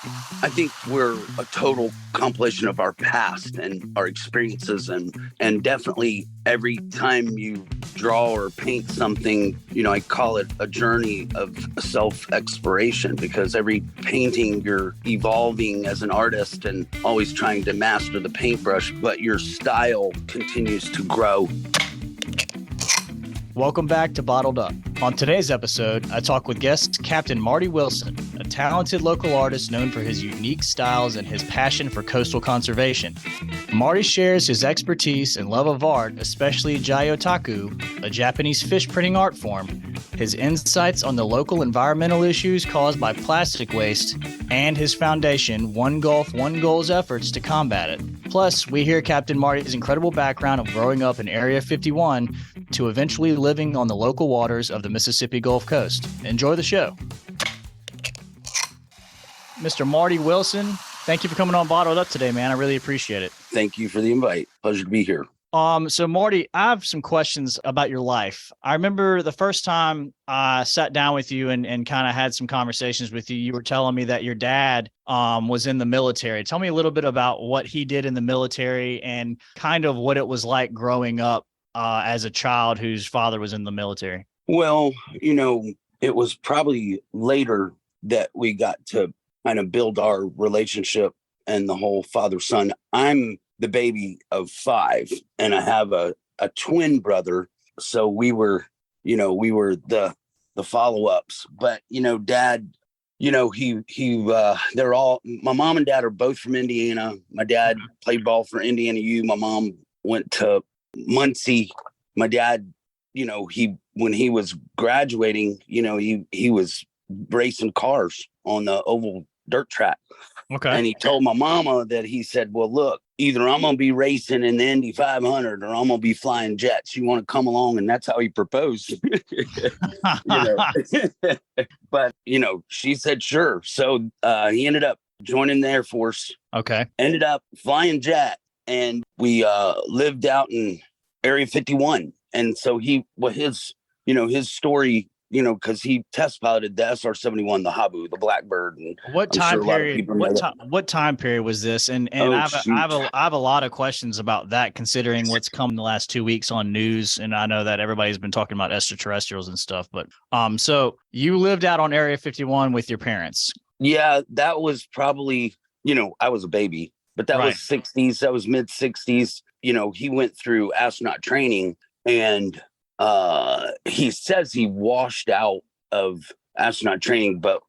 I think we're a total compilation of our past and our experiences, and definitely every time you draw or paint something, I call it a journey of self-exploration, because every painting you're evolving as an artist and always trying to master the paintbrush, but your style continues to grow. Welcome back to Bottled Up. On today's episode, I talk with guest Captain Marty Wilson, a talented local artist known for his unique styles and his passion for coastal conservation. Marty shares his expertise and love of art, especially gyotaku, a Japanese fish printing art form, his insights on the local environmental issues caused by plastic waste, and his foundation, One Gulf, One Goal's efforts to combat it. Plus, we hear Captain Marty's incredible background of growing up in Area 51 to eventually living on the local waters of the Mississippi Gulf Coast. Enjoy the show. Mr. Marty Wilson, thank you for coming on Bottled Up today, man. I really appreciate it. Thank you for the invite. Pleasure to be here. So Marty, I have some questions about your life. I remember the first time I sat down with you and kind of had some conversations with you, you were telling me that your dad was in the military. Tell me a little bit about what he did in the military and kind of what it was like growing up as a child whose father was in the military. Well, it was probably later that we got to kind of build our relationship and the whole father-son. I'm the baby of 5, and I have a twin brother. So we were the follow-ups. But, Dad, they're all, my mom and dad are both from Indiana. My dad played ball for Indiana U. My mom went to Muncie. My dad, when he was graduating, he was racing cars on the oval dirt track. Okay. And he told my mama that he said, well, look, either I'm going to be racing in the Indy 500 or I'm going to be flying jets. You want to come along? And that's how he proposed. But, she said, sure. So he ended up joining the Air Force. Okay. Ended up flying jet. And we lived out in Area 51. And so his story, because he test piloted the SR-71, the Habu, the Blackbird. And what time period? What time period was this? And I have a lot of questions about that, considering what's come in the last 2 weeks on news. And I know that everybody's been talking about extraterrestrials and stuff. But so you lived out on Area 51 with your parents? Yeah, that was probably, I was a baby, but that was 60s. That was mid 60s. He went through astronaut training, and he says he washed out of astronaut training, but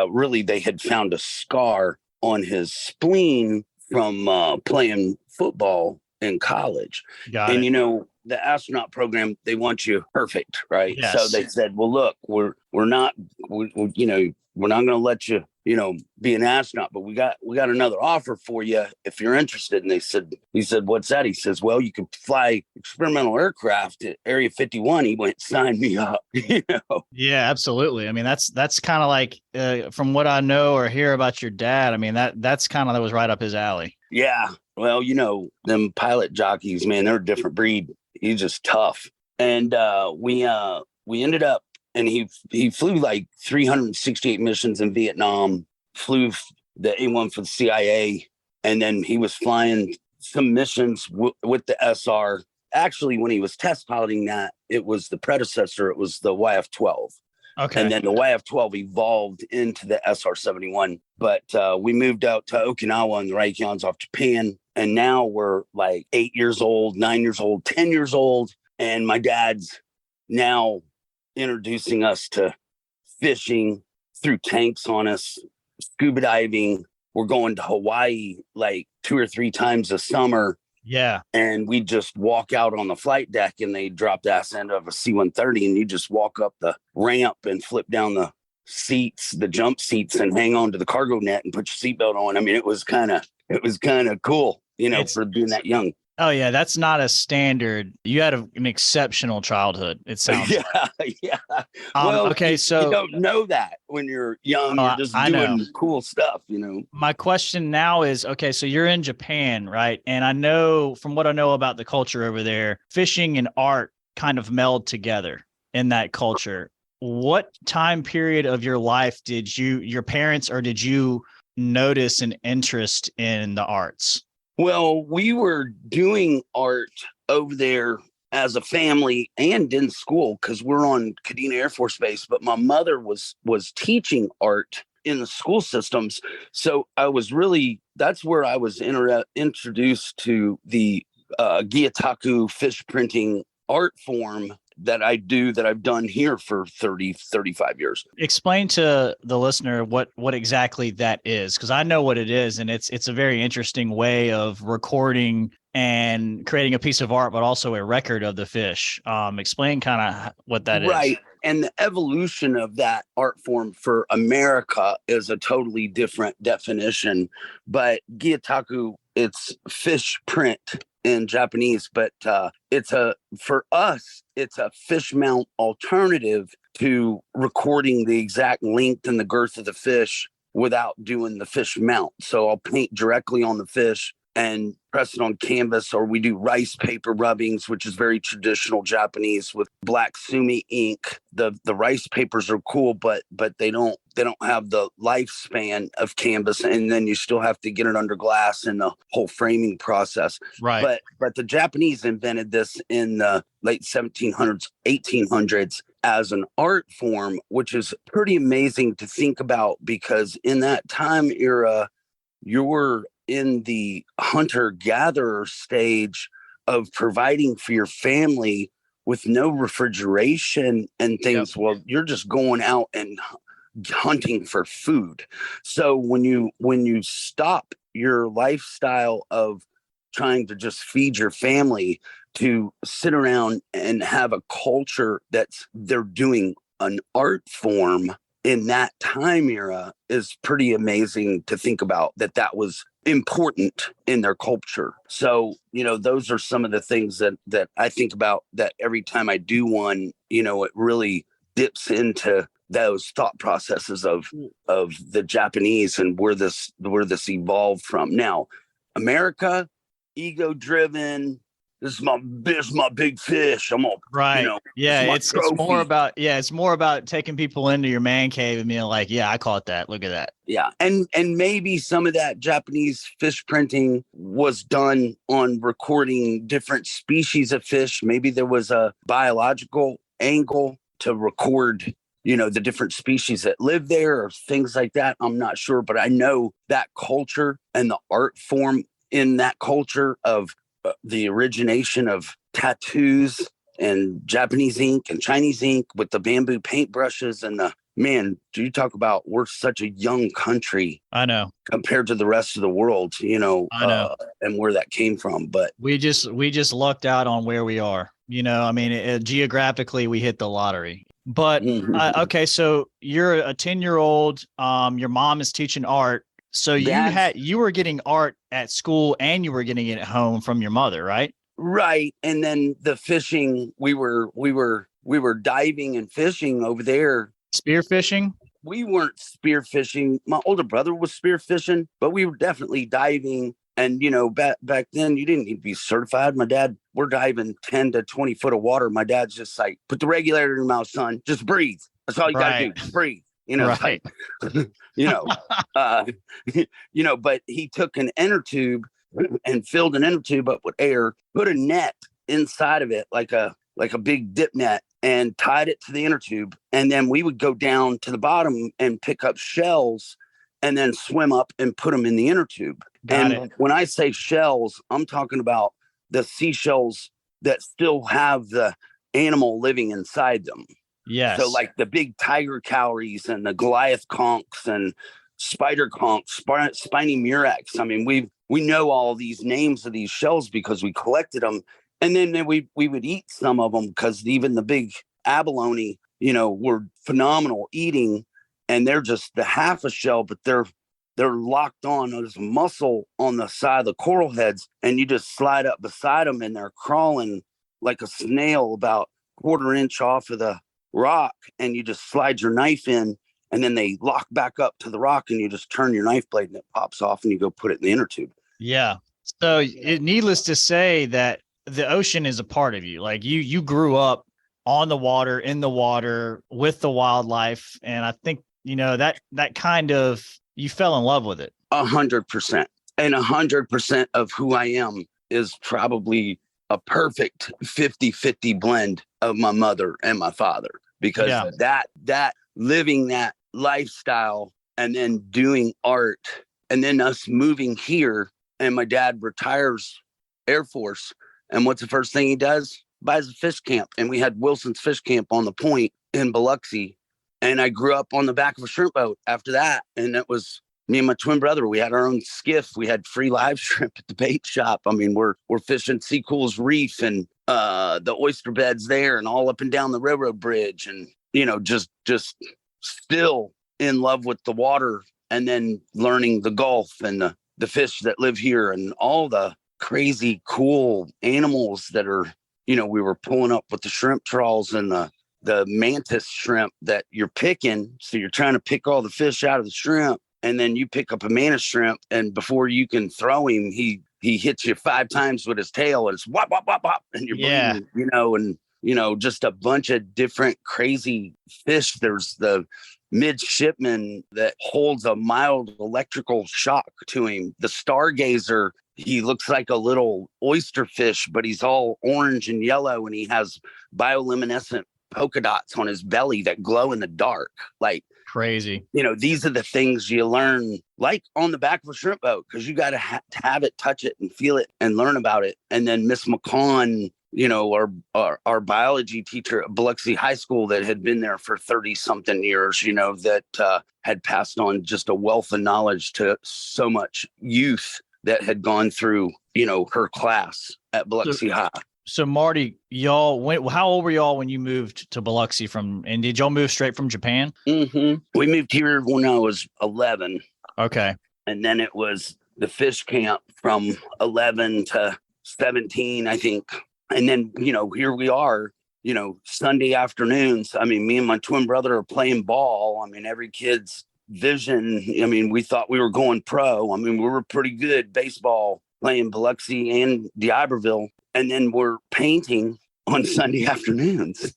really they had found a scar on his spleen from playing football in college. And the astronaut program, they want you perfect, right? Yes. So they said, well, look, we're not going to let you be an astronaut, but we got another offer for you if you're interested. And he said, what's that? He says, well, you can fly experimental aircraft at Area 51. He went, sign me up. Yeah, absolutely. I mean, that's kind of like, from what I know or hear about your dad, I mean, that was right up his alley. Yeah. Well, them pilot jockeys, man, they're a different breed. He's just tough. And we ended up, and he flew like 368 missions in Vietnam, flew the A1 for the CIA, and then he was flying some missions with the SR. Actually, when he was test piloting that, it was the predecessor. It was the YF-12. Okay. And then the YF-12 evolved into the SR-71. But we moved out to Okinawa and the Reykjans off Japan. And now we're like 8 years old, 9 years old, 10 years old. And my dad's now introducing us to fishing, through tanks on us, scuba diving. We're going to Hawaii like 2 or 3 times a summer. Yeah. And we just walk out on the flight deck, and they drop the ass end of a C-130, and you just walk up the ramp and flip down the seats, the jump seats, and hang on to the cargo net and put your seatbelt on. I mean, it was kind of cool, for being that young. Oh yeah, that's not a standard. You had an exceptional childhood, it sounds. Yeah. Okay, so you don't know that when you're young. You're just doing cool stuff, My question now is, okay, so you're in Japan, right? And I know, from what I know about the culture over there, fishing and art kind of meld together in that culture. What time period of your life did your parents, or did you notice an interest in the arts? Well, we were doing art over there as a family and in school because we're on Kadena Air Force Base, but my mother was teaching art in the school systems. So that's where I was introduced to the gyotaku fish printing art form that I've done here for 35 years. Explain to the listener what exactly that is, because I know what it is, and it's a very interesting way of recording and creating a piece of art, but also a record of the fish. Explain kind of what that is. Right. And the evolution of that art form for America is a totally different definition. But gyotaku, it's fish print in Japanese, but for us, it's a fish mount alternative to recording the exact length and the girth of the fish without doing the fish mount. So I'll paint directly on the fish and press it on canvas, or we do rice paper rubbings, which is very traditional Japanese with black sumi ink. The rice papers are cool, but they don't have the lifespan of canvas, and then you still have to get it under glass and the whole framing process. Right. But the Japanese invented this in the late 1700s, 1800s as an art form, which is pretty amazing to think about, because in that time era, you're in the hunter-gatherer stage of providing for your family with no refrigeration and things. Yep. Well, you're just going out and hunting for food. So when you stop your lifestyle of trying to just feed your family to sit around and have a culture they're doing an art form in that time era, is pretty amazing to think about that was important in their culture. So, those are some of the things that I think about, that every time I do one, it really dips into those thought processes of the Japanese and where this evolved from. Now, America, ego driven. This is my big fish. I'm all right. It's more about taking people into your man cave and being like, yeah, I caught that. Look at that. Yeah. And maybe some of that Japanese fish printing was done on recording different species of fish. Maybe there was a biological angle to record, the different species that live there or things like that. I'm not sure, but I know that culture and the art form in that culture of the origination of tattoos and Japanese ink and Chinese ink with the bamboo paintbrushes and do you talk about, we're such a young country. I know. Compared to the rest of the world, I know. And where that came from. But we just lucked out on where we are. Geographically, we hit the lottery. But okay, so you're a 10-year-old. Your mom is teaching art. So you were getting art at school and you were getting it at home from your mother, right? Right. And then the fishing, we were diving and fishing over there. Spear fishing? We weren't spear fishing. My older brother was spear fishing, but we were definitely diving. And, back then you didn't need to be certified. My dad, we're diving 10 to 20 foot of water. My dad's just like, put the regulator in your mouth, son. Just breathe. That's all you got to do. Just breathe. Right. But he took an inner tube and filled an inner tube up with air, put a net inside of it, like a big dip net, and tied it to the inner tube. And then we would go down to the bottom and pick up shells and then swim up and put them in the inner tube. Got it. When I say shells, I'm talking about the seashells that still have the animal living inside them. Yes. So like the big tiger cowries and the Goliath conchs and spider conchs, spiny murex. I mean, we know all these names of these shells because we collected them. And then we would eat some of them because even the big abalone, were phenomenal eating. And they're just the half a shell, but they're locked on. There's muscle on the side of the coral heads, and you just slide up beside them and they're crawling like a snail about 1/4 inch off of the rock, and you just slide your knife in, and then they lock back up to the rock, and you just turn your knife blade and it pops off, and you go put it in the inner tube. Yeah. So needless to say that the ocean is a part of you. Like you grew up on the water, in the water, with the wildlife. And I think, that kind of You fell in love with it. 100%. And 100% of who I am is probably a perfect 50-50 blend of my mother and my father, because that living that lifestyle and then doing art, and then us moving here, and my dad retires Air Force. And what's the first thing he does? Buys a fish camp. And we had Wilson's Fish Camp on the point in Biloxi. And I grew up on the back of a shrimp boat after that. And it was me and my twin brother. We had our own skiff. We had free live shrimp at the bait shop. I mean, we're fishing Seacool's Reef and the oyster beds there, and all up and down the railroad bridge. And, you know, just still in love with the water, and then learning the Gulf and the fish that live here and all the crazy cool animals that are, you know, we were pulling up with the shrimp trawls and the mantis shrimp that you're picking. So you're trying to pick all the fish out of the shrimp, and then you pick up a mantis shrimp, and before you can throw him, he hits you 5 times with his tail, and it's whop, whop, whop, whop, and you're bleeding, you know, and, you know, just a bunch of different crazy fish. There's the midshipman that holds a mild electrical shock to him. The stargazer, he looks like a little oyster fish, but he's all orange and yellow, and he has bioluminescent polka dots on his belly that glow in the dark. Like, crazy. You know, these are the things you learn, like on the back of a shrimp boat, because you got to have it, touch it, and feel it, and learn about it. And then Miss McCon, you know, our biology teacher at Biloxi High School that had been there for 30 something years, you know, that had passed on just a wealth of knowledge to so much youth that had gone through, you know, her class at Biloxi High. So Marty, how old were y'all when you moved to Biloxi and did y'all move straight from Japan? Mm-hmm. We moved here when I was 11. Okay. And then it was the fish camp from 11 to 17, I think. And then, you know, here we are, you know, Sunday afternoons. I mean, me and my twin brother are playing ball. I mean, every kid's vision. I mean, we thought we were going pro. I mean, we were pretty good baseball playing Biloxi and D'Iberville. And then we're painting on Sunday afternoons.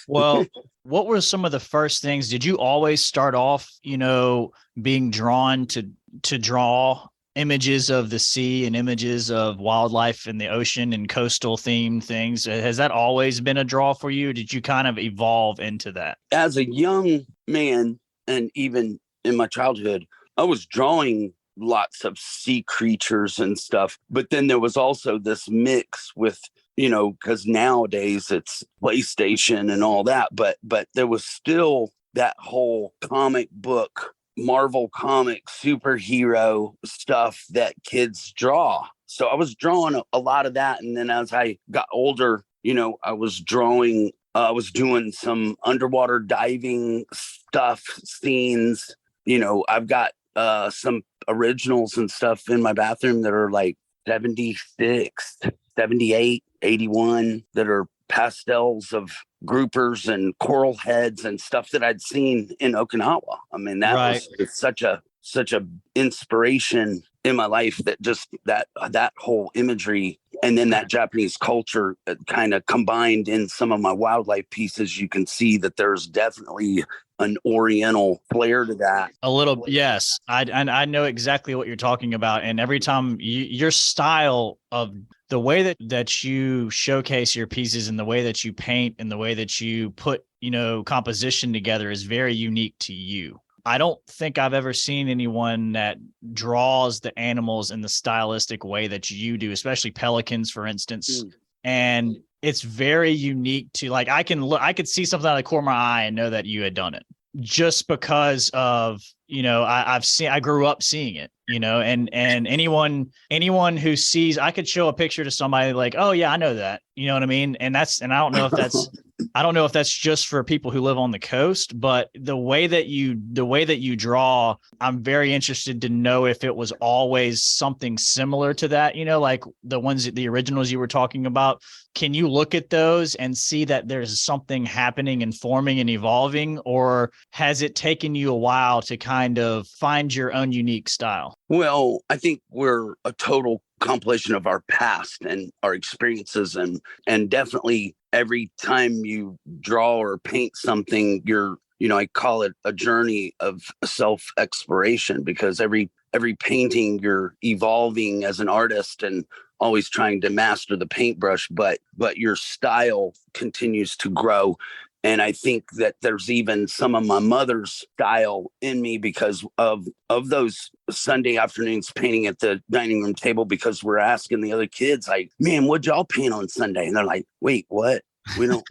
Well, what were some of the first things? Did you always start off, you know, being drawn to draw images of the sea and images of wildlife in the ocean and coastal themed things? Has that always been a draw for you? Or did you kind of evolve into that? As a young man, and even in my childhood, I was drawing lots of sea creatures and stuff. But then there was also this mix with, you know, because nowadays it's PlayStation and all that, but there was still that whole comic book, Marvel comic superhero stuff that kids draw. So I was drawing a lot of that. And then as I got older, you know, I was doing some underwater diving stuff, scenes. You know, I've got some originals and stuff in my bathroom that are like 76, 78, 81 that are pastels of groupers and coral heads and stuff that I'd seen in Okinawa. I mean, that was such a inspiration in my life, that just that whole imagery, and then that Japanese culture kind of combined in some of my wildlife pieces. You can see that there's definitely an Oriental flair to that. A little, yes. I know exactly what you're talking about. And every time your style of the way that you showcase your pieces and the way that you paint and the way that you put, you know, composition together is very unique to you. I don't think I've ever seen anyone that draws the animals in the stylistic way that you do, especially pelicans, for instance. And it's very unique to, like, I could see something out of the corner of my eye and know that you had done it, just because of, you know, I grew up seeing it, you know, and anyone who sees, I could show a picture to somebody like, oh yeah, I know that, you know what I mean? And I don't know if that's just for people who live on the coast, but the way that you draw, I'm very interested to know if it was always something similar to that, you know, like the originals you were talking about. Can you look at those and see that there's something happening and forming and evolving, or has it taken you a while to kind of find your own unique style? Well, I think we're a total compilation of our past and our experiences, and definitely every time you draw or paint something, you're I call it a journey of self-exploration, because every painting you're evolving as an artist and always trying to master the paintbrush, but your style continues to grow. And I think that there's even some of my mother's style in me because of those Sunday afternoons painting at the dining room table, because we're asking the other kids, like, man, what'd y'all paint on Sunday? And they're like, wait, what? We don't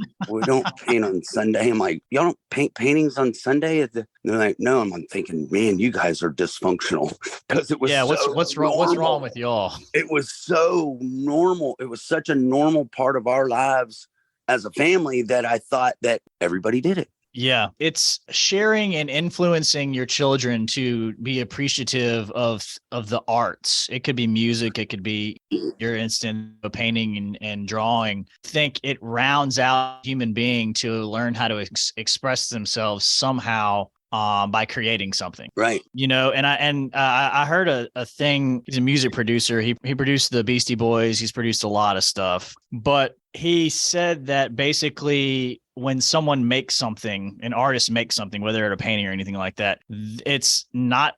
paint on Sunday. I'm like, y'all don't paint paintings on Sunday? And they're like, no. I'm thinking, man, you guys are dysfunctional, because it was what's wrong? What's wrong with y'all? It was so normal. It was such a normal part of our lives as a family that I thought that everybody did it. Yeah, it's sharing and influencing your children to be appreciative of the arts. It could be music, it could be your instant painting and drawing. I think it rounds out human being to learn how to express themselves somehow by creating something. Right. And I heard a thing. He's a music producer. He produced the Beastie Boys. He's produced a lot of stuff, but he said that basically when someone makes something, an artist makes something, whether it's a painting or anything like that, it's not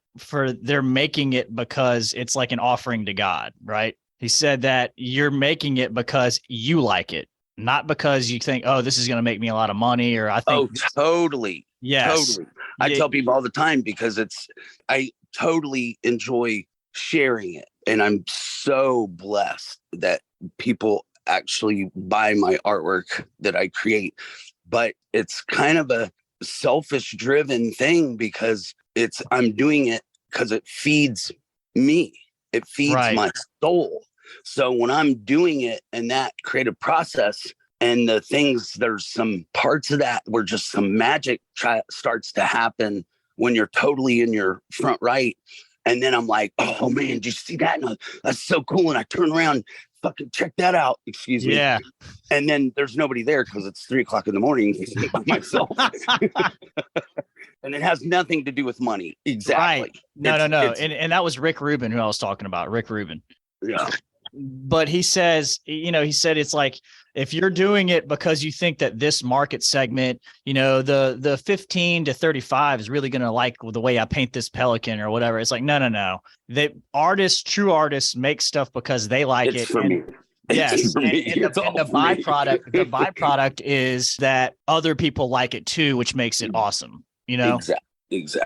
they're making it because it's like an offering to God, right? He said that you're making it because you like it, not because you think, oh, this is going to make me a lot of money, or I think. Oh, totally. Yes. Totally. I tell people all the time, because I totally enjoy sharing it. And I'm so blessed that people actually buy my artwork that I create. But it's kind of a selfish driven thing, because I'm doing it because it feeds me. It feeds my soul. So when I'm doing it in that creative process, and the things, there's some parts of that where just some magic starts to happen when you're totally in your front right. And then I'm like, oh man, did you see that? And that's so cool. And I turn around, fucking check that out. Excuse me. Yeah. And then there's nobody there because it's 3:00 in the morning by myself. And it has nothing to do with money. Exactly. Right. No. And that was Rick Rubin who I was talking about. Rick Rubin. Yeah. But he said it's like, if you're doing it because you think that this market segment, the 15 to 35 is really going to like the way I paint this pelican or whatever. It's like, no. True artists make stuff because they like it. For me. Yes. And the byproduct is that other people like it too, which makes it awesome. Exactly.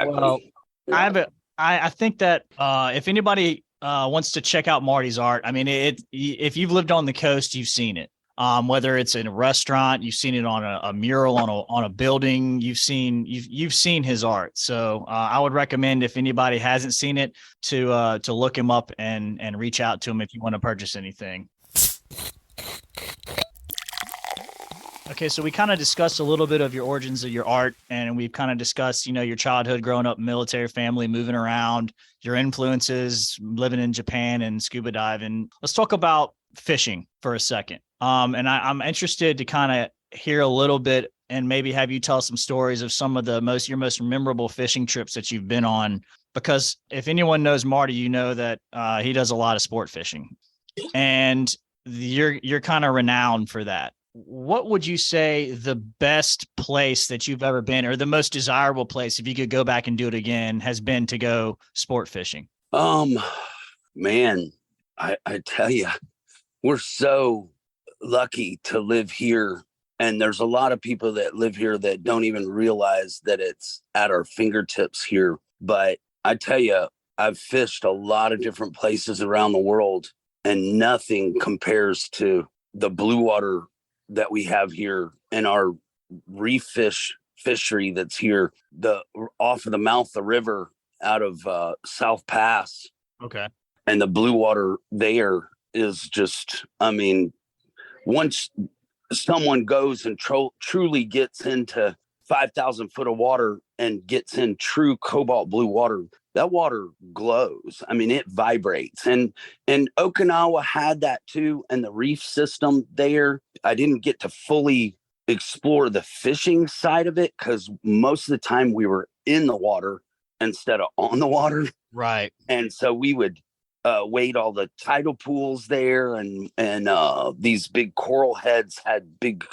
Well, yeah. I think that if anybody wants to check out Marty's art, I mean, if you've lived on the coast, you've seen it. Whether it's in a restaurant, you've seen it on a mural on a building, you've seen his art. So I would recommend, if anybody hasn't seen it, to look him up and reach out to him if you want to purchase anything. Okay, so we kind of discussed a little bit of your origins of your art, and we've kind of discussed, your childhood growing up, military family, moving around, your influences, living in Japan and scuba diving. Let's talk about fishing for a second. And I'm interested to kind of hear a little bit and maybe have you tell some stories of some of your most memorable fishing trips that you've been on. Because if anyone knows Marty, you know that he does a lot of sport fishing, and you're kind of renowned for that. What would you say the best place that you've ever been, or the most desirable place, if you could go back and do it again, has been to go sport fishing? Man, I tell you, we're so lucky to live here. And there's a lot of people that live here that don't even realize that it's at our fingertips here. But I tell you, I've fished a lot of different places around the world, and nothing compares to the blue water that we have here in our reef fishery that's here, off of the mouth of the river out of South Pass. Okay. And the blue water there is just, once someone goes and truly gets into 5,000 foot of water and gets in true cobalt blue water, that water glows. It vibrates. And Okinawa had that too. And the reef system there, I didn't get to fully explore the fishing side of it, because most of the time we were in the water instead of on the water. Right. And so we would wade all the tidal pools there, and these big coral heads had big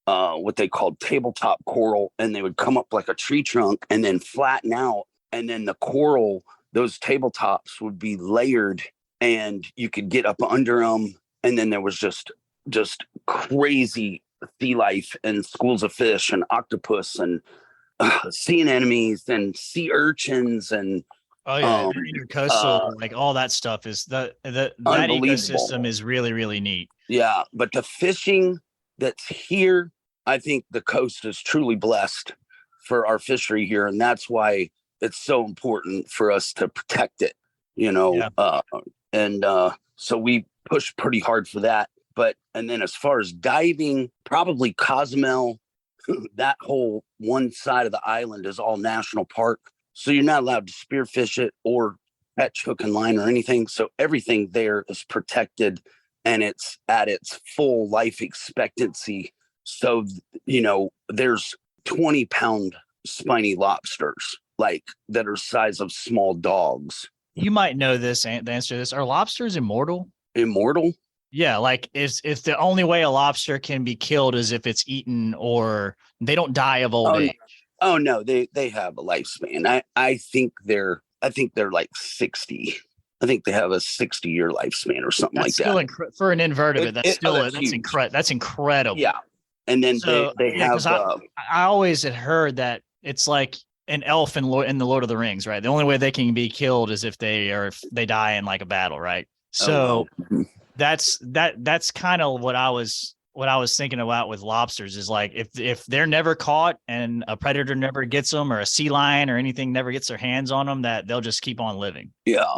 what they called tabletop coral, and they would come up like a tree trunk and then flatten out. And then the coral, those tabletops would be layered and you could get up under them. And then there was just crazy sea life and schools of fish and octopus and sea anemones and sea urchins and intercoastal, like all that stuff is that ecosystem is really, really neat. Yeah, but the fishing that's here, I think the coast is truly blessed for our fishery here, and that's why it's so important for us to protect it, so we push pretty hard for that. And then as far as diving, probably Cozumel, that whole one side of the island is all national park. So you're not allowed to spearfish it or catch hook and line or anything. So everything there is protected and it's at its full life expectancy. So, there's 20-pound spiny lobsters, like that are size of small dogs. You might know this, the answer to this. Are lobsters immortal? Immortal? Yeah, like if the only way a lobster can be killed is if it's eaten, or they don't die of old age. Oh no, they have a lifespan. I think they're like 60. I think they have a 60-year lifespan or something like that. For an invertebrate, that's incredible. Yeah, and then they have. I always had heard that it's like an elf in the Lord of the Rings, right? The only way they can be killed is if they die in like a battle, right? So that's kind of what I was thinking about with lobsters is like if they're never caught and a predator never gets them, or a sea lion or anything never gets their hands on them, that they'll just keep on living. Yeah,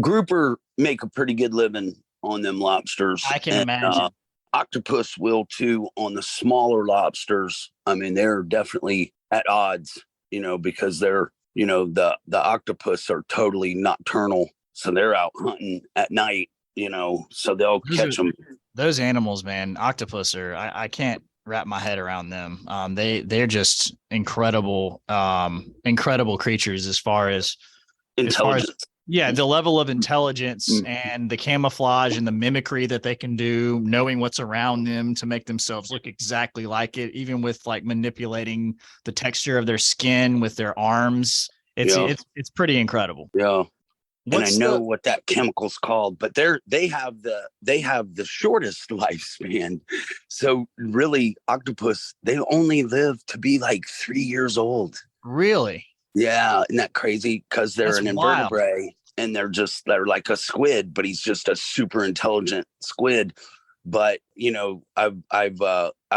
grouper make a pretty good living on them lobsters. I can imagine. Octopus will too on the smaller lobsters. I mean, they're definitely at odds, because they're, the octopus are totally nocturnal. So they're out hunting at night, so they'll catch them. Those animals, man, octopus I can't wrap my head around them. They're just incredible creatures as far as intelligence. The level of intelligence and the camouflage and the mimicry that they can do, knowing what's around them to make themselves look exactly like it, even with like manipulating the texture of their skin with their arms. It's pretty incredible. Yeah. And I know what that chemical's called, but they have the shortest lifespan. So really, octopus, they only live to be like 3 years old. Really? Yeah, isn't that crazy? Because they're an invertebrate, and they're like a squid, but he's just a super intelligent squid. But I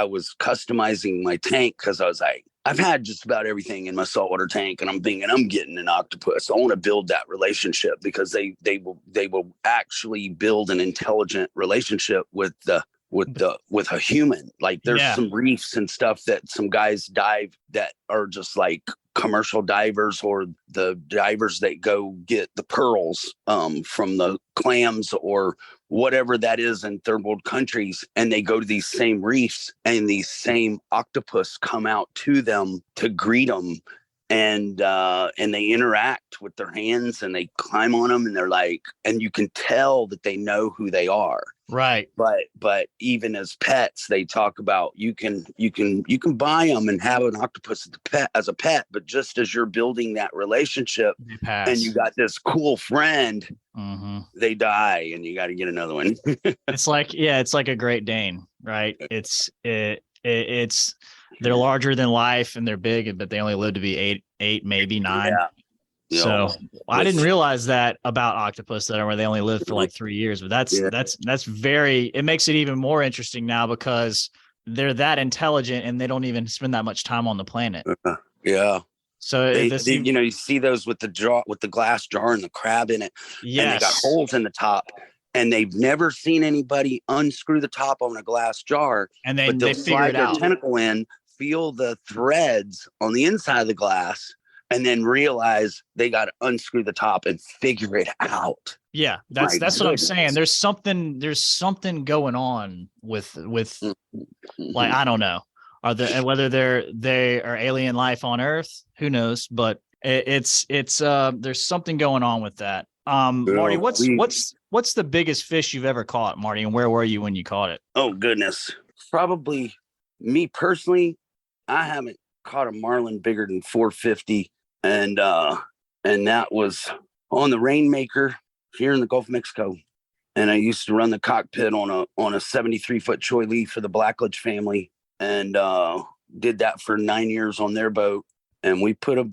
was customizing my tank because I was like, I've had just about everything in my saltwater tank, and I'm thinking I'm getting an octopus. I want to build that relationship because they will actually build an intelligent relationship with a human. Like there's some reefs and stuff that some guys dive that are just like commercial divers, or the divers that go get the pearls from the clams or whatever that is in third world countries, and they go to these same reefs and these same octopus come out to them to greet them, and they interact with their hands and they climb on them, and they're like, and you can tell that they know who they are. Right. But even as pets, they talk about you can buy them and have an octopus as a pet, but just as you're building that relationship and you got this cool friend, they die and you got to get another one. It's like a Great Dane, right? It's they're larger than life and they're big, but they only live to be eight, maybe 9. Yeah. So I didn't realize that about octopus, where they only live for like 3 years, but that's very, it makes it even more interesting now because they're that intelligent and they don't even spend that much time on the planet. Yeah. So you see those with the glass jar and the crab in it. Yes. And they got holes in the top, and they've never seen anybody unscrew the top on a glass jar. And they'll slide their tentacle in, feel the threads on the inside of the glass, and then realize they got to unscrew the top and figure it out. Yeah, that's what I'm saying. There's something going on with like, I don't know, whether they are alien life on Earth, who knows? But it's there's something going on with that. Marty, what's the biggest fish you've ever caught, Marty, and where were you when you caught it? Oh goodness, probably Me personally, I haven't caught a marlin bigger than 450, and that was on the Rainmaker here in the Gulf of Mexico. And I used to run the cockpit on a 73-foot choy leaf for the Blackledge family, and did that for 9 years on their boat. And we put a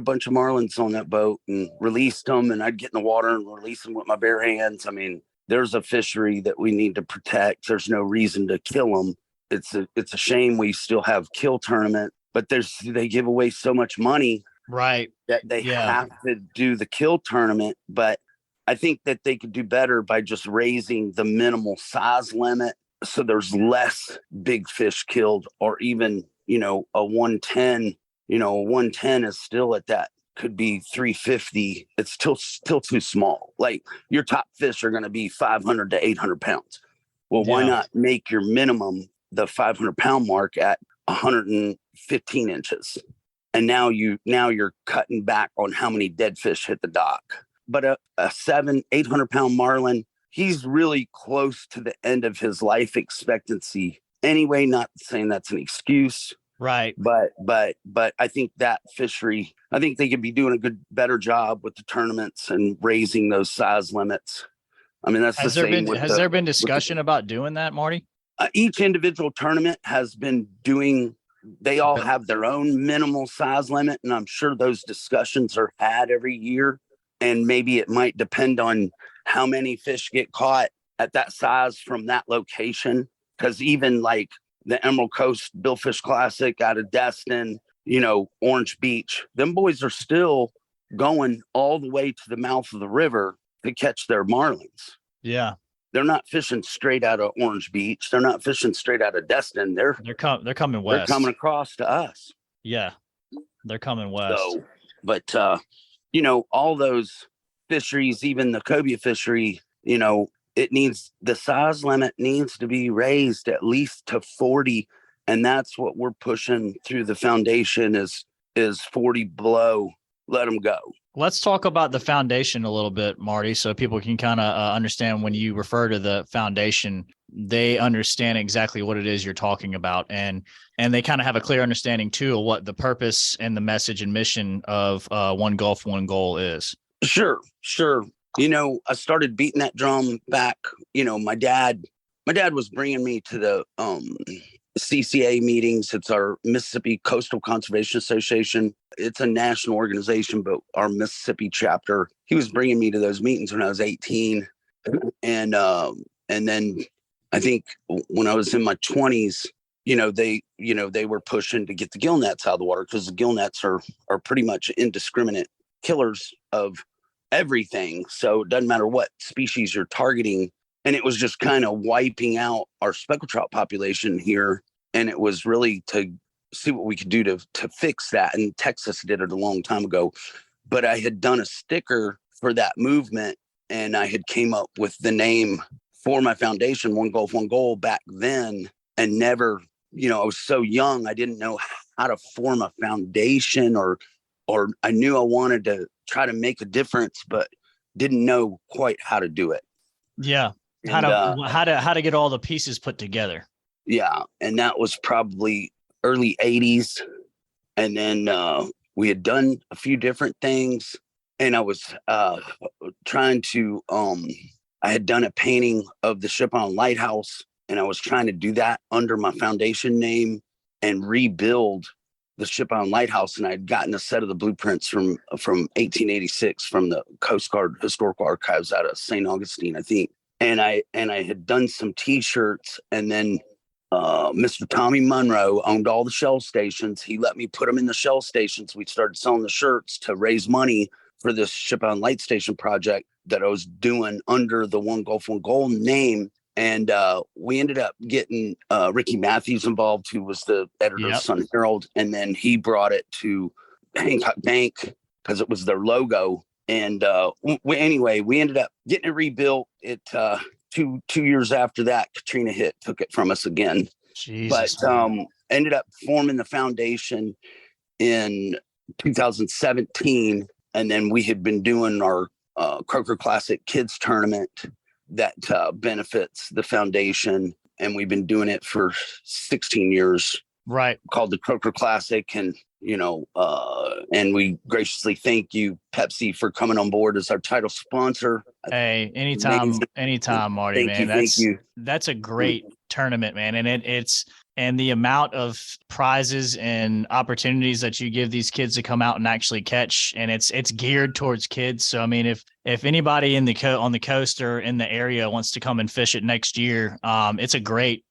bunch of marlins on that boat and released them, and I'd get in the water and release them with my bare hands. I mean, there's a fishery that we need to protect. There's no reason to kill them. It's a shame we still have kill tournament, but they give away so much money, right, that they have to do the kill tournament. But I think that they could do better by just raising the minimal size limit, so there's less big fish killed, or even, a 110. A 110 is still at that, could be 350. It's still too small. Like, your top fish are going to be 500 to 800 pounds. Well, why not make your minimum the 500 pound mark at 115 inches? And now you're cutting back on how many dead fish hit the dock. But a 800 pound marlin, he's really close to the end of his life expectancy anyway. Not saying that's an excuse, right? But I think that fishery, I think they could be doing a better job with the tournaments and raising those size limits. I mean, that's has there been discussion about doing that, Marty? Each individual tournament has been doing. They all have their own minimal size limit, and I'm sure those discussions are had every year. And maybe it might depend on how many fish get caught at that size from that location. Because even like the Emerald Coast Billfish Classic out of Destin, Orange Beach, them boys are still going all the way to the mouth of the river to catch their marlins. Yeah. They're not fishing straight out of Orange Beach. They're not fishing straight out of Destin. They're coming west. They're coming across to us. Yeah. They're coming west. So, but all those fisheries, even the cobia fishery, the size limit needs to be raised at least to 40. And that's what we're pushing through the foundation is 40 below. Let them go. Let's talk about the foundation a little bit, Marty, so people can kind of understand when you refer to the foundation, they understand exactly what it is you're talking about. And they kind of have a clear understanding too of what the purpose and the message and mission of One Gulf, One Goal is. Sure. I started beating that drum back. My dad was bringing me to the CCA meetings. It's our Mississippi Coastal Conservation Association. It's a national organization, but our Mississippi chapter, he was bringing me to those meetings when I was 18. And then I think when I was in my 20s, they were pushing to get the gill nets out of the water, because the gill nets are pretty much indiscriminate killers of everything. So it doesn't matter what species you're targeting. And it was just kind of wiping out our speckled trout population here. And it was really to see what we could do to fix that. And Texas did it a long time ago. But I had done a sticker for that movement, and I had came up with the name for my foundation, One Gulf, One Goal, back then, and never, I was so young, I didn't know how to form a foundation, or I knew I wanted to try to make a difference, but didn't know quite how to do it. Yeah. How to get all the pieces put together. Yeah. And that was probably early 80s. And then we had done a few different things, and I was trying to, I had done a painting of the Ship Island Lighthouse, and I was trying to do that under my foundation name and rebuild the Ship Island Lighthouse. And I'd gotten a set of the blueprints from 1886 from the Coast Guard Historical Archives out of St. Augustine, I think. And I had done some T-shirts, and then Mr. Tommy Monroe owned all the Shell stations. He let me put them in the Shell stations. We started selling the shirts to raise money for this Ship Island Light Station project that I was doing under the One Gulf, One Goal name. And we ended up getting Ricky Matthews involved, who was the editor of Sun Herald. And then he brought it to Hancock Bank because it was their logo. And we ended up getting it rebuilt. It 2 years after that, Katrina hit, took it from us again. Jesus. But ended up forming the foundation in 2017. And then we had been doing our Croker Classic Kids Tournament that benefits the foundation. and we've been doing it for 16 years. Right. Called the Croker Classic. And, and we graciously thank you, Pepsi, for coming on board as our title sponsor. Hey, anytime, Marty, Thank you. That's a great tournament, man. And and the amount of prizes and opportunities that you give these kids to come out and actually catch, and it's geared towards kids. So, I mean, if anybody on the coast or in the area wants to come and fish it next year, it's a great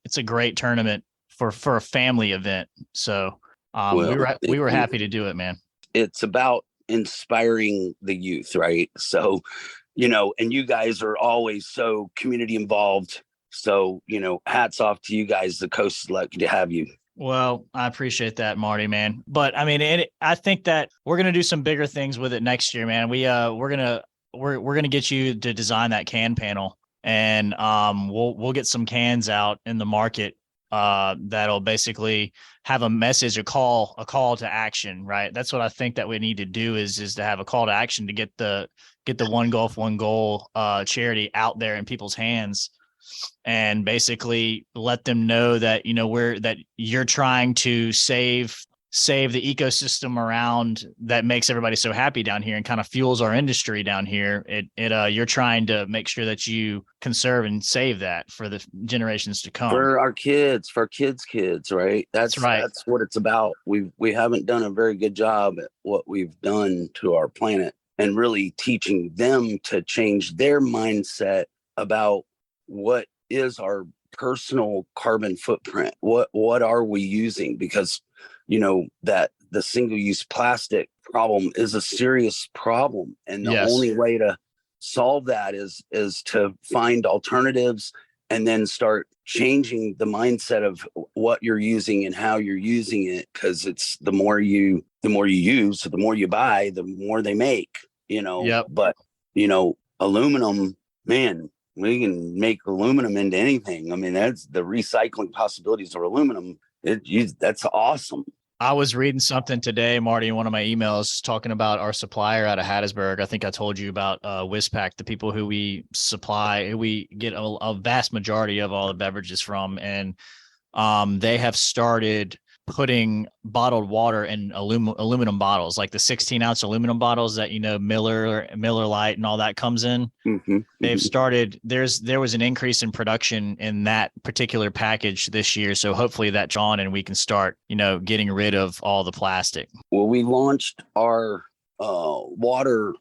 tournament for a family event. So, we were happy to do it, man. It's about inspiring the youth, right? So, and you guys are always so community involved. So, hats off to you guys. The coast is lucky to have you. Well, I appreciate that, Marty, man. But I mean, I think that we're going to do some bigger things with it next year, man. We're going to get you to design that can panel, and we'll get some cans out in the market that'll basically have a message, a call to action, right? That's what I think that we need to do is to have a call to action to get the One Golf, One Goal charity out there in people's hands, and basically let them know that, that you're trying to save the ecosystem around that makes everybody so happy down here and kind of fuels our industry down here. You're trying to make sure that you conserve and save that for the generations to come. For our kids, kids, right? That's right. That's what it's about. We haven't done a very good job at what we've done to our planet and really teaching them to change their mindset about what is our personal carbon footprint. What are we using? Because that the single-use plastic problem is a serious problem. And the only way to solve that is to find alternatives and then start changing the mindset of what you're using and how you're using it. Because it's the more you use, so the more you buy, the more they make, Yep. But, aluminum, man, we can make aluminum into anything. I mean, that's the recycling possibilities of aluminum. That's awesome. I was reading something today, Marty, in one of my emails talking about our supplier out of Hattiesburg. I think I told you about Wispac, the people who we supply, who we get a vast majority of all the beverages from. And they have started putting bottled water in aluminum bottles, like the 16-ounce aluminum bottles that, Miller Lite and all that comes in. Mm-hmm. They've started, there was an increase in production in that particular package this year. So hopefully that's on and we can start, getting rid of all the plastic. Well, we launched our water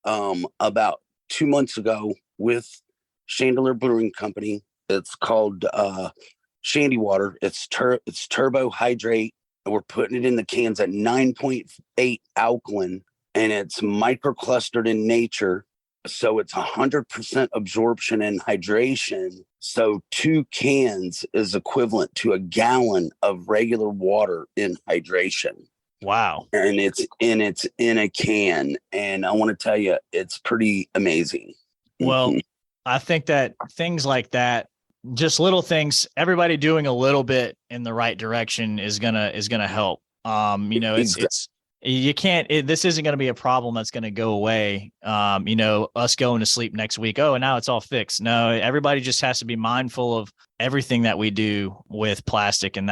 about 2 months ago with Chandelier Brewing Company. It's called Shandy Water. It's turbo hydrate. We're putting it in the cans at 9.8 alkaline, and it's microclustered in nature. So it's 100% absorption and hydration. So 2 cans is equivalent to a gallon of regular water in hydration. Wow. And it's in a can. And I want to tell you, it's pretty amazing. Well, I think that things like that, just little things, everybody doing a little bit in the right direction is gonna help. This isn't going to be a problem that's going to go away. Us going to sleep next week. Oh, and now it's all fixed. No, everybody just has to be mindful of everything that we do with plastic and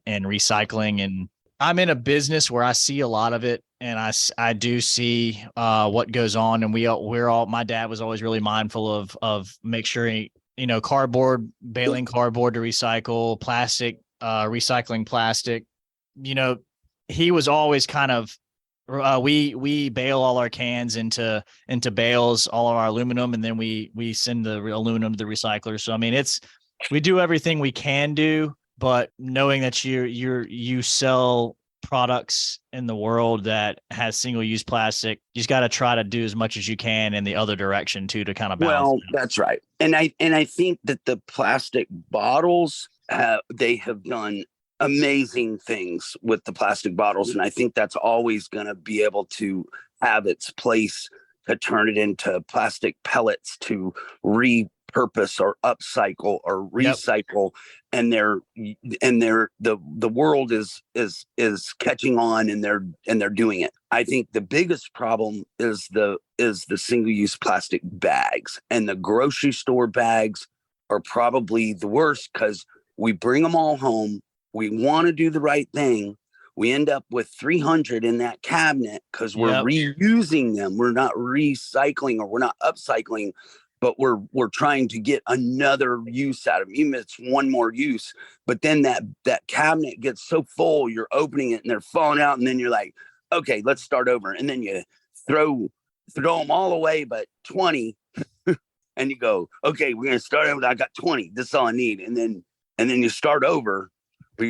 recycling. And I'm in a business where I see a lot of it, and I do see what goes on. And my dad was always really mindful of make sure cardboard, baling cardboard to recycle, plastic, recycling plastic. He was always kind of, we bale all our cans into bales, all of our aluminum, and then we send the aluminum to the recyclers. So, I mean, we do everything we can do, but knowing that you sell products in the world that has single-use plastic, you just got to try to do as much as you can in the other direction too, to kind of balance. Well, that's right. And I think that the plastic bottles, they have done amazing things with the plastic bottles. And I think that's always going to be able to have its place to turn it into plastic pellets to repurpose or upcycle or recycle. Yep. And the world is catching on, and they're doing it. I think the biggest problem is the single-use plastic bags, and the grocery store bags are probably the worst, because we bring them all home. We want to do the right thing. We end up with 300 in that cabinet because we're reusing them. We're not recycling, or we're not upcycling, but we're trying to get another use out of them. Even if it's one more use. But then that cabinet gets so full, you're opening it and they're falling out. And then you're like, okay, let's start over. And then you throw them all away but 20. And you go, okay, we're going to start over. I got 20. This is all I need. And then you start over, but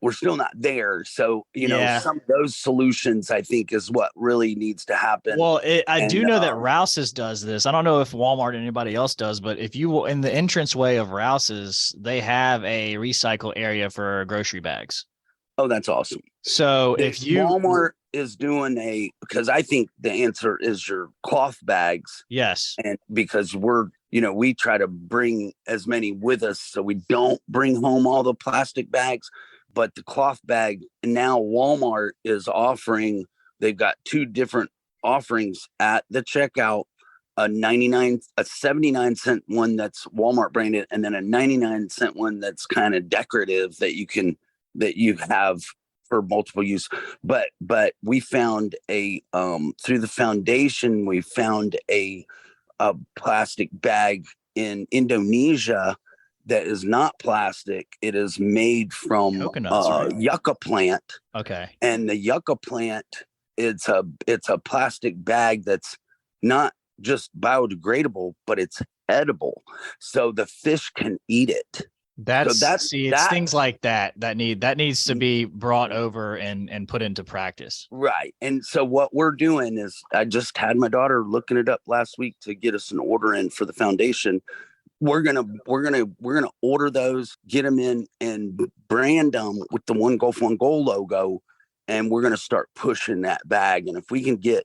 we're still not there. So, you know, some of those solutions, I think, is what really needs to happen. Well, I do know that Rouse's does this. I don't know if Walmart or anybody else does, but if you in the entranceway of Rouse's, they have a recycle area for grocery bags. Oh, that's awesome. So if Walmart is doing because I think the answer is your cloth bags. Yes. And because we try to bring as many with us, so we don't bring home all the plastic bags. But the cloth bag, now Walmart is offering, they've got two different offerings at the checkout, a 79-cent one that's Walmart branded, and then a 99-cent one that's kind of decorative that you have for multiple use. But we found through the foundation, we found a plastic bag in Indonesia that is not plastic. It is made from yucca plant. Okay. And the yucca plant, it's a plastic bag that's not just biodegradable, but it's edible. So the fish can eat it. It's things like that needs to be brought over and put into practice. Right. And so what we're doing is, I just had my daughter looking it up last week to get us an order in for the foundation. We're gonna order those, get them in, and brand them with the One Gulf One Goal logo, and we're gonna start pushing that bag. And if we can get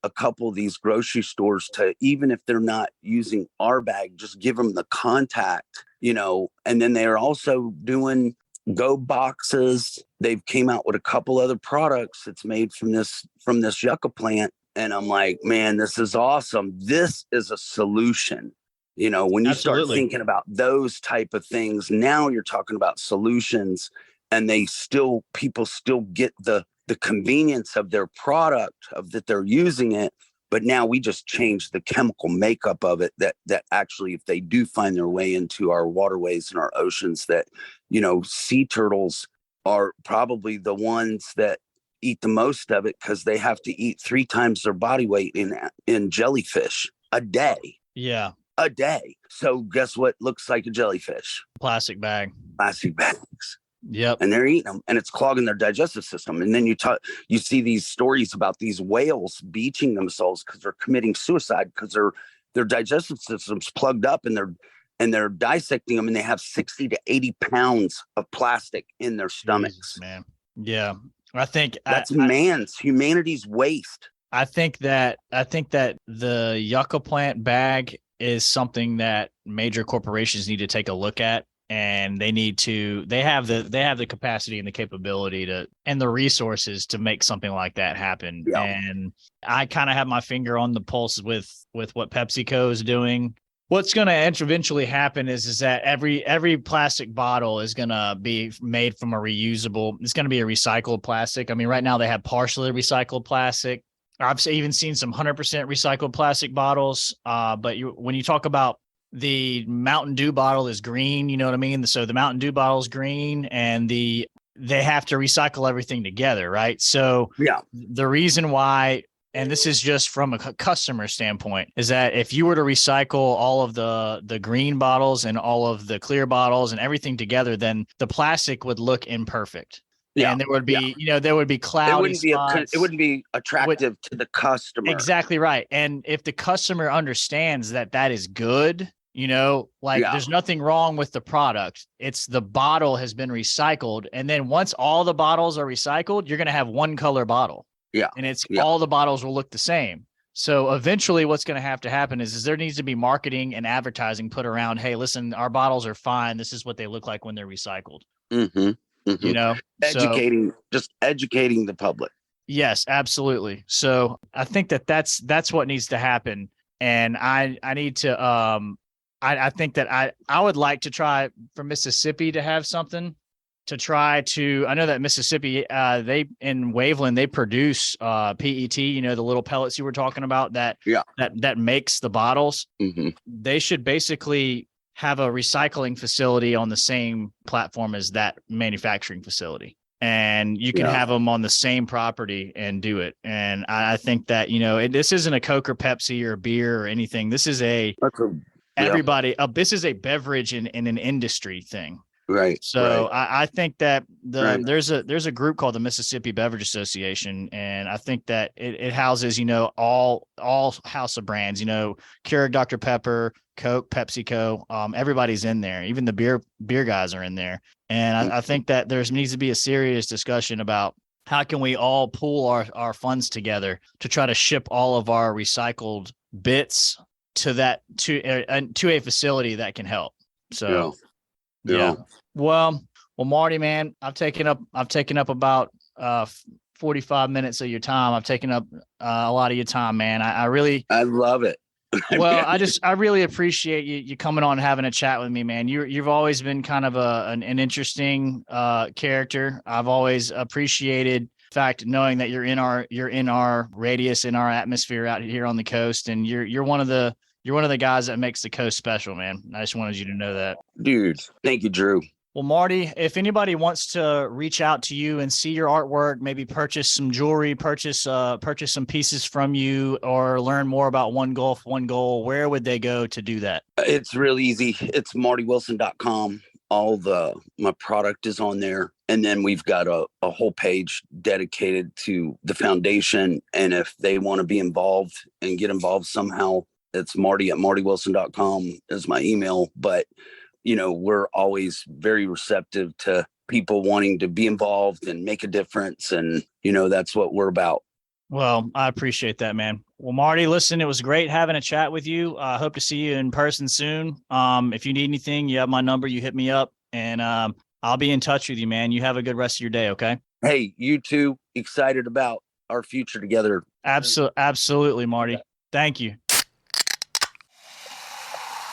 a couple of these grocery stores to, even if they're not using our bag, just give them the contact, And then they are also doing Go boxes. They've came out with a couple other products that's made from this yucca plant, and I'm like, man, this is awesome. This is a solution. When you start thinking about those type of things, now you're talking about solutions, and people still get the convenience of their product, of that they're using it. But now we just change the chemical makeup of it that actually, if they do find their way into our waterways and our oceans, that, sea turtles are probably the ones that eat the most of it, because they have to eat 3 times their body weight in jellyfish a day. Yeah. A day. So guess what looks like a jellyfish? Plastic bags. Yep. And they're eating them, and it's clogging their digestive system. And then you see these stories about these whales beaching themselves because they're committing suicide, because their digestive system's plugged up, and they're dissecting them, and they have 60 to 80 pounds of plastic in their stomachs. Jesus, man. Yeah. I think that's humanity's waste. I think that the yucca plant bag is something that major corporations need to take a look at, and they have the capacity and the capability and the resources to make something like that happen. Yeah. And I kind of have my finger on the pulse with what PepsiCo is doing. What's going to eventually happen is that every plastic bottle is going to be made from it's going to be a recycled plastic. I mean, right now they have partially recycled plastic. I've even seen some 100% recycled plastic bottles. But when you talk about the Mountain Dew bottle is green, you know what I mean? So the Mountain Dew bottle is green, and they have to recycle everything together, right? So the reason why, and this is just from a customer standpoint, is that if you were to recycle all of the green bottles and all of the clear bottles and everything together, then the plastic would look imperfect. Yeah, and there would be, there would be cloudy spots. It wouldn't be attractive to the customer. Exactly right. And if the customer understands that is good, there's nothing wrong with the product. It's the bottle has been recycled. And then once all the bottles are recycled, you're going to have one color bottle. Yeah. And all the bottles will look the same. So eventually what's going to have to happen is there needs to be marketing and advertising put around, hey, listen, our bottles are fine. This is what they look like when they're recycled. Mm-hmm. Mm-hmm. Just educating the public. Yes, absolutely. So I think that's what needs to happen. And I need to I think that I would like to try for Mississippi to have something to try to. I know that Mississippi, they in Waveland, they produce PET, you know, the little pellets you were talking about that makes the bottles. Mm-hmm. They should basically have a recycling facility on the same platform as that manufacturing facility. And you can have them on the same property and do it. And I think that, you know, this isn't a Coke or Pepsi or beer or anything. This is everybody. This is a beverage in an industry thing. Right. So I think that there's a group called the Mississippi Beverage Association, and I think that it houses, you know, all house of brands, you know, Keurig, Dr. Pepper, Coke, PepsiCo, everybody's in there. Even the beer guys are in there. And I think that there needs to be a serious discussion about how can we all pool our funds together to try to ship all of our recycled bits to a facility that can help. So, yeah. Well, Marty, man, I've taken up about 45 minutes of your time. I've taken up a lot of your time, man. I love it. Well, I really appreciate you coming on and having a chat with me, man. You've always been kind of an interesting character. I've always appreciated the fact knowing that you're in our radius, in our atmosphere out here on the coast, and you're one of the guys that makes the coast special, man. I just wanted you to know that. Dude, thank you, Drew. Well, Marty, if anybody wants to reach out to you and see your artwork, maybe purchase some jewelry, purchase some pieces from you, or learn more about One Golf, One Goal, where would they go to do that? It's real easy. It's martywilson.com. My product is on there. And then we've got a whole page dedicated to the foundation. And if they want to be involved and get involved somehow, it's marty@martywilson.com is my email. But you know, we're always very receptive to people wanting to be involved and make a difference. And, you know, that's what we're about. Well, I appreciate that, man. Well, Marty, listen, it was great having a chat with you. I hope to see you in person soon. If you need anything, you have my number, you hit me up, and I'll be in touch with you, man. You have a good rest of your day. Okay. Hey, you too. Excited about our future together. Absolutely, Marty. Thank you.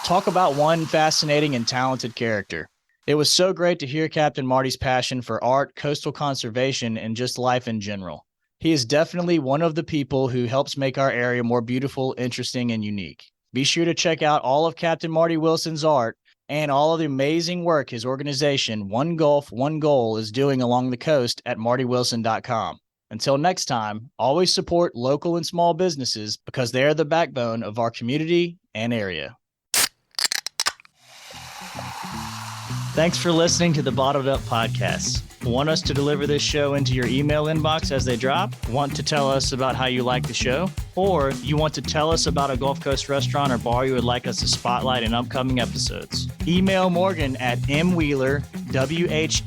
Talk about one fascinating and talented character. It was so great to hear Captain Marty's passion for art, coastal conservation, and just life in general. He is definitely one of the people who helps make our area more beautiful, interesting, and unique. Be sure to check out all of Captain Marty Wilson's art and all of the amazing work his organization, One Golf, One Goal, is doing along the coast at martywilson.com. Until next time, always support local and small businesses because they are the backbone of our community and area. Thanks for listening to the Bottled Up Podcast. Want us to deliver this show into your email inbox as they drop? Want to tell us about how you like the show? Or you want to tell us about a Gulf Coast restaurant or bar you would like us to spotlight in upcoming episodes? Email Morgan at mwheeler,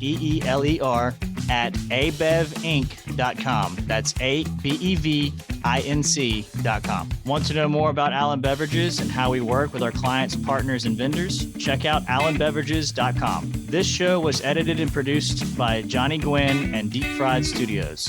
WHEELER, at abevinc.com. That's ABEVINC.com. Want to know more about Allen Beverages and how we work with our clients, partners, and vendors? Check out allenbeverages.com. This show was edited and produced by Johnny Gwynn and Deep Fried Studios.